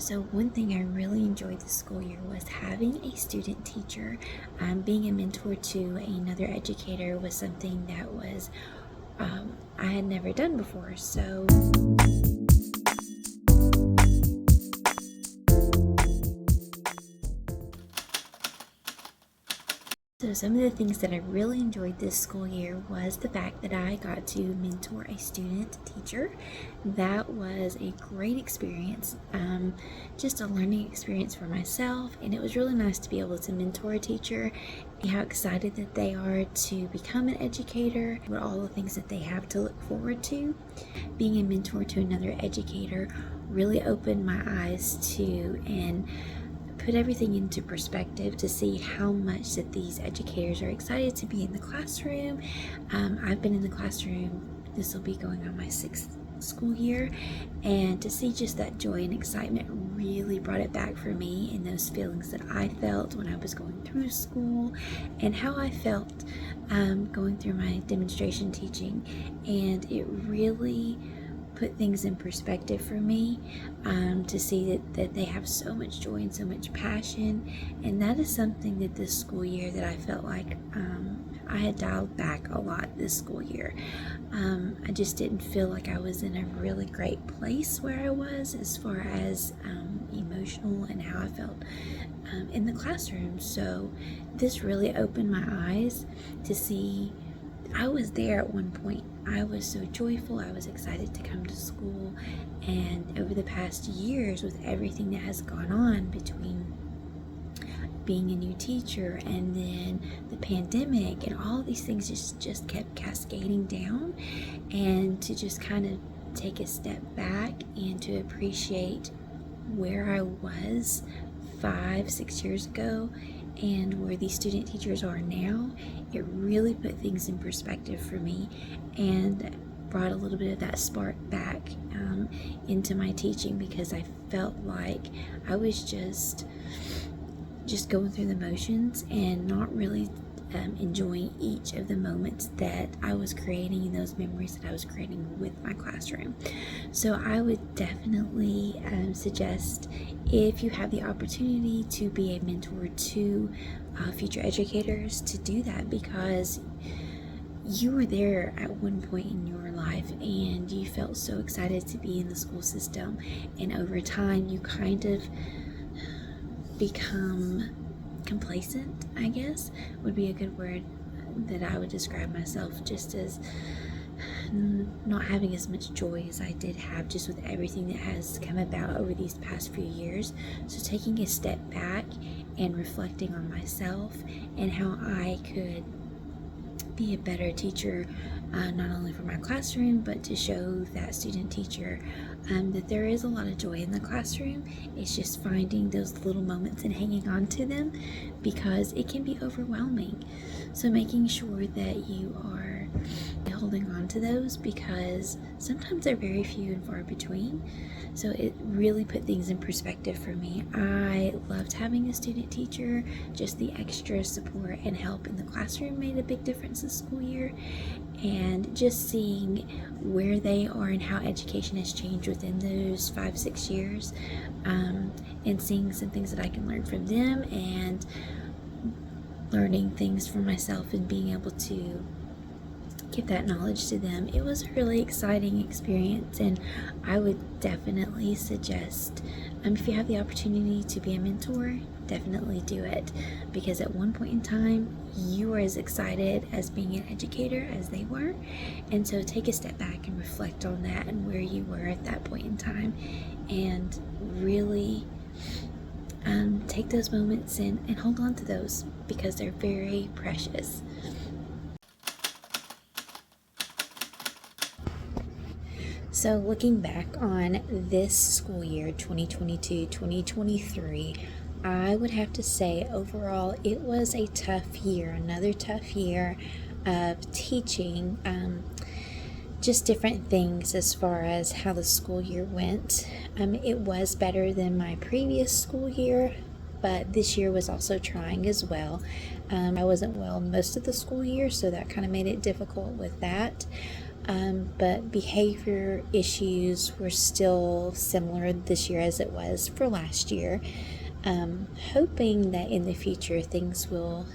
So one thing I really enjoyed this school year was having a student teacher. Being a mentor to another educator was something that was I had never done before. So some of the things that I really enjoyed this school year was the fact that I got to mentor a student teacher. That was a great experience, just a learning experience for myself, and it was really nice to be able to mentor a teacher, how excited that they are to become an educator, what all the things that they have to look forward to. Being a mentor to another educator really opened my eyes to and put everything into perspective to see how much that these educators are excited to be in the classroom. I've been in the classroom, this will be going on my 6th school year, and to see just that joy and excitement really brought it back for me, and those feelings that I felt when I was going through school and how I felt going through my demonstration teaching, and it really put things in perspective for me, to see that they have so much joy and so much passion. And that is something that this school year that I felt like I had dialed back a lot this school year. I just didn't feel like I was in a really great place where I was as far as emotional and how I felt in the classroom. So this really opened my eyes to see I was there at one point. I was so joyful. I was excited to come to school. And over the past years, with everything that has gone on between being a new teacher and then the pandemic and all these things just kept cascading down, and to just kind of take a step back and to appreciate where I was 5-6 years ago and where these student teachers are now, it really put things in perspective for me and brought a little bit of that spark back into my teaching, because I felt like I was just going through the motions and not really enjoying each of the moments that I was creating and those memories that I was creating with my classroom. So I would definitely suggest, if you have the opportunity to be a mentor to future educators, to do that, because you were there at one point in your life and you felt so excited to be in the school system, and over time you kind of become complacent, I guess would be a good word that I would describe myself, just as not having as much joy as I did have just with everything that has come about over these past few years. So taking a step back and reflecting on myself and how I could be a better teacher, not only for my classroom, but to show that student teacher that there is a lot of joy in the classroom. It's just finding those little moments and hanging on to them, because it can be overwhelming. So making sure that you are holding on to those, because sometimes they're very few and far between. So it really put things in perspective for me. I loved having a student teacher. Just the extra support and help in the classroom made a big difference this school year. And just seeing where they are and how education has changed within those 5-6 years, and seeing some things that I can learn from them, and learning things for myself and being able to give that knowledge to them. It was a really exciting experience, and I would definitely suggest, if you have the opportunity to be a mentor, definitely do it, because at one point in time you were as excited as being an educator as they were. And so take a step back and reflect on that and where you were at that point in time, and really take those moments and hold on to those, because they're very precious. So looking back on this school year, 2022-2023, I would have to say overall it was a tough year, another tough year of teaching, just different things as far as how the school year went. It was better than my previous school year, but this year was also trying as well. I wasn't well most of the school year, so that kind of made it difficult with that. but behavior issues were still similar this year as it was for last year. Hoping that in the future things will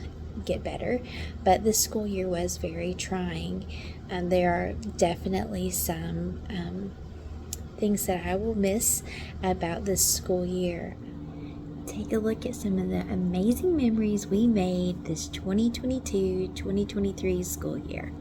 get better, but this school year was very trying. There are definitely some things that I will miss about this school year. Take a look at some of the amazing memories we made this 2022-2023 school year.